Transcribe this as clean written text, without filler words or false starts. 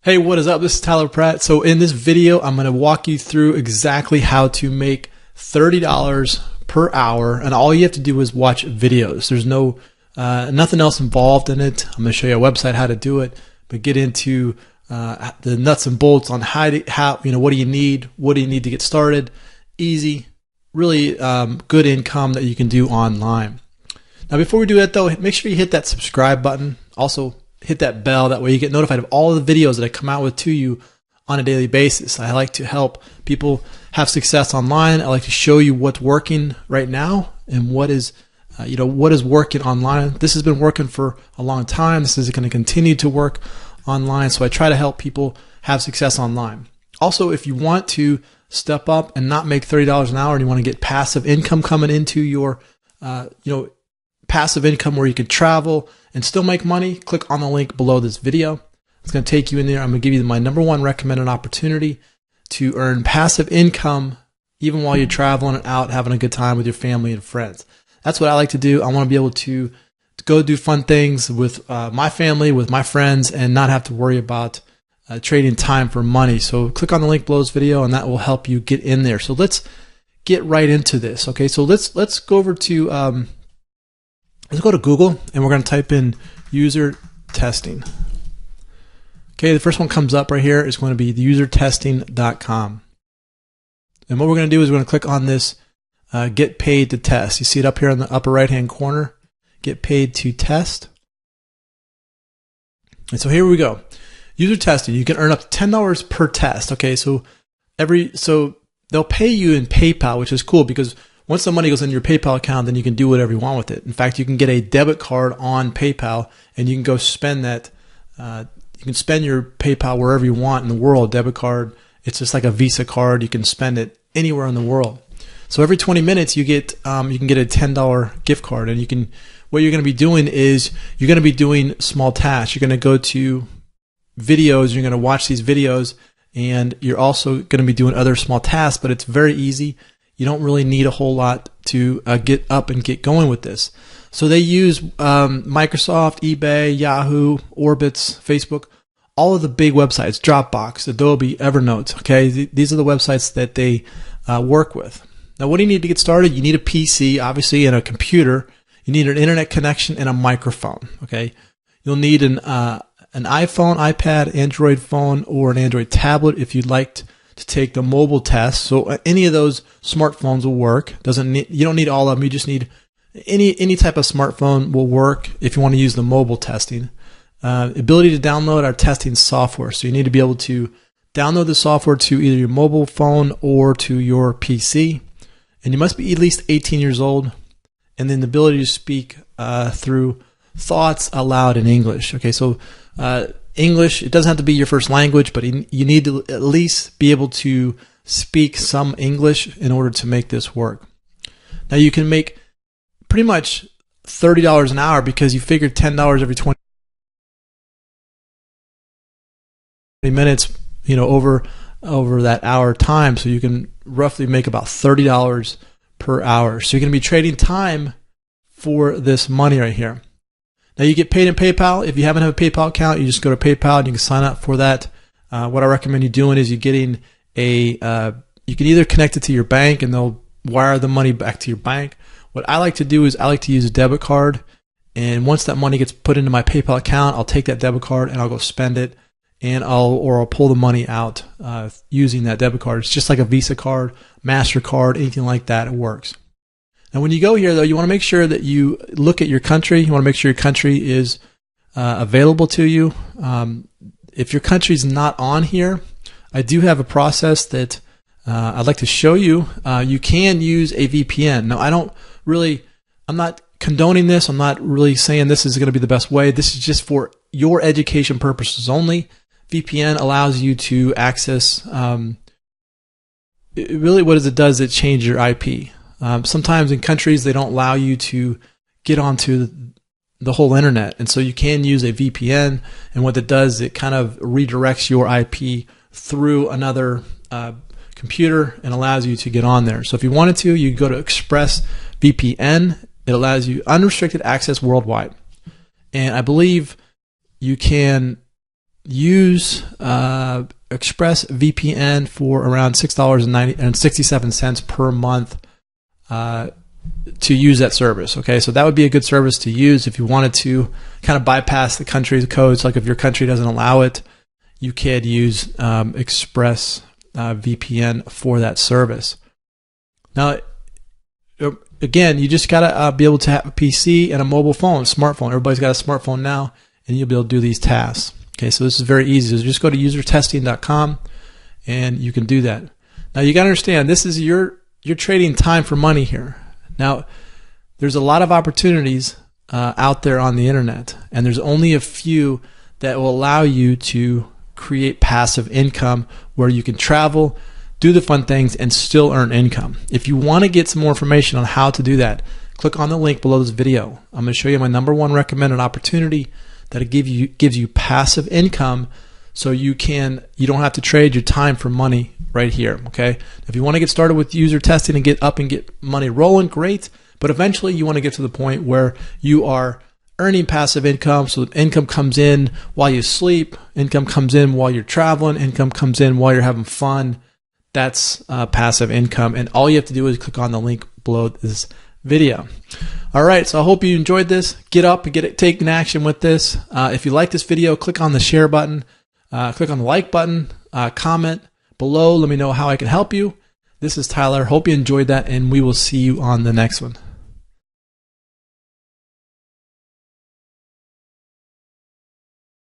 Hey, what is up? This is Tyler Pratt. So in this video, I'm going to walk you through exactly how to make $30 per hour. And all you have to do is watch videos. There's no nothing else involved in it. I'm going to show you a website how to do it, but get into the nuts and bolts on how what do you need to get started. Easy, really good income that you can do online. Now, before we do that though, make sure you hit that subscribe button. Also, hit that bell. That way you get notified of all of the videos that I come out with to you on a daily basis. I like to help people have success online. I like to show you what's working right now and what is working online. This has been working for a long time. This is going to continue to work online. So I try to help people have success online. Also, if you want to step up and not make $30 an hour and you want to get passive income coming into your, passive income where you can travel and still make money, click on the link below this video. It's going to take you in there. I'm going to give you my #1 recommended opportunity to earn passive income even while you're traveling and out having a good time with your family and friends. That's what I like to do. I want to be able to go do fun things with my family, with my friends, and not have to worry about trading time for money. So click on the link below this video and that will help you get in there. So let's get right into this. Okay, so let's go over to let's go to Google and we're going to type in user testing. Okay, the first one comes up right here is going to be usertesting.com. And what we're going to do is we're going to click on this get paid to test. You see it up here in the upper right hand corner, get paid to test. And so here we go. User testing, you can earn up to $10 per test. Okay, so they'll pay you in PayPal, which is cool because once the money goes in your PayPal account, then you can do whatever you want with it. In fact, you can get a debit card on PayPal and you can go spend that. You can spend your PayPal wherever you want in the world. Debit card, it's just like a Visa card. You can spend it anywhere in the world. So every 20 minutes you get you can get a $10 gift card, and what you're going to be doing is you're going to be doing small tasks. You're going to go to videos. You're going to watch these videos, and you're also going to be doing other small tasks. But it's very easy. You don't really need a whole lot to get up and get going with this. So they use Microsoft, eBay, Yahoo, Orbitz, Facebook, all of the big websites, Dropbox, Adobe, Evernote. Okay, these are the websites that they work with. Now, what do you need to get started? You need a PC, obviously, and a computer. You need an internet connection and a microphone. Okay, you'll need an iPhone, iPad, Android phone, or an Android tablet if you'd like to take the mobile test. So any of those smartphones will work. You don't need all of them. You just need any type of smartphone will work if you want to use the mobile testing. Ability to download our testing software. So you need to be able to download the software to either your mobile phone or to your PC. And you must be at least 18 years old. And then the ability to speak through thoughts aloud in English. Okay, so English, it doesn't have to be your first language, but you need to at least be able to speak some English in order to make this work. Now you can make pretty much $30 an hour because you figured $10 every 20 minutes, over that hour time. So you can roughly make about $30 per hour. So you're going to be trading time for this money right here. Now you get paid in PayPal. If you haven't have a PayPal account, you just go to PayPal and you can sign up for that. What I recommend you doing is you can either connect it to your bank and they'll wire the money back to your bank. What I like to do is I like to use a debit card, and once that money gets put into my PayPal account, I'll take that debit card and I'll go spend it, and I'll pull the money out using that debit card. It's just like a Visa card, MasterCard, anything like that. It works. Now, when you go here, though, you want to make sure that you look at your country. You want to make sure your country is available to you. If your country's not on here, I do have a process that I'd like to show you. You can use a VPN. Now, I'm not condoning this. I'm not really saying this is going to be the best way. This is just for your education purposes only. VPN allows you to access, really what it does, it changes your IP. Sometimes in countries, they don't allow you to get onto the whole internet. And so you can use a VPN. And what it does, it kind of redirects your IP through another computer and allows you to get on there. So if you wanted to, you go to ExpressVPN. It allows you unrestricted access worldwide. And I believe you can use ExpressVPN for around $6.67 per month to use that service. Okay, so that would be a good service to use if you wanted to kind of bypass the country's codes. Like if your country doesn't allow it, you could use ExpressVPN for that service. Now, again, you just gotta be able to have a PC and a mobile phone, smartphone. Everybody's got a smartphone now, and you'll be able to do these tasks. Okay, so this is very easy. So just go to usertesting.com, and you can do that. Now you gotta understand, this is you're trading time for money here. Now, there's a lot of opportunities out there on the internet, and there's only a few that will allow you to create passive income where you can travel, do the fun things, and still earn income. If you want to get some more information on how to do that, click on the link below this video. I'm going to show you my #1 recommended opportunity that gives you passive income, so you don't have to trade your time for money right here. Okay, if you want to get started with user testing and get money rolling, great. But eventually you want to get to the point where you are earning passive income. So income comes in while you sleep, income comes in while you're traveling, income comes in while you're having fun. That's passive income, and all you have to do is click on the link below this video. All right, so I hope you enjoyed this. Get up and take an action with this. If you like this video, click on the share button, click on the like button, comment below. Let me know how I can help you. This is Tyler. Hope you enjoyed that, and we will see you on the next one.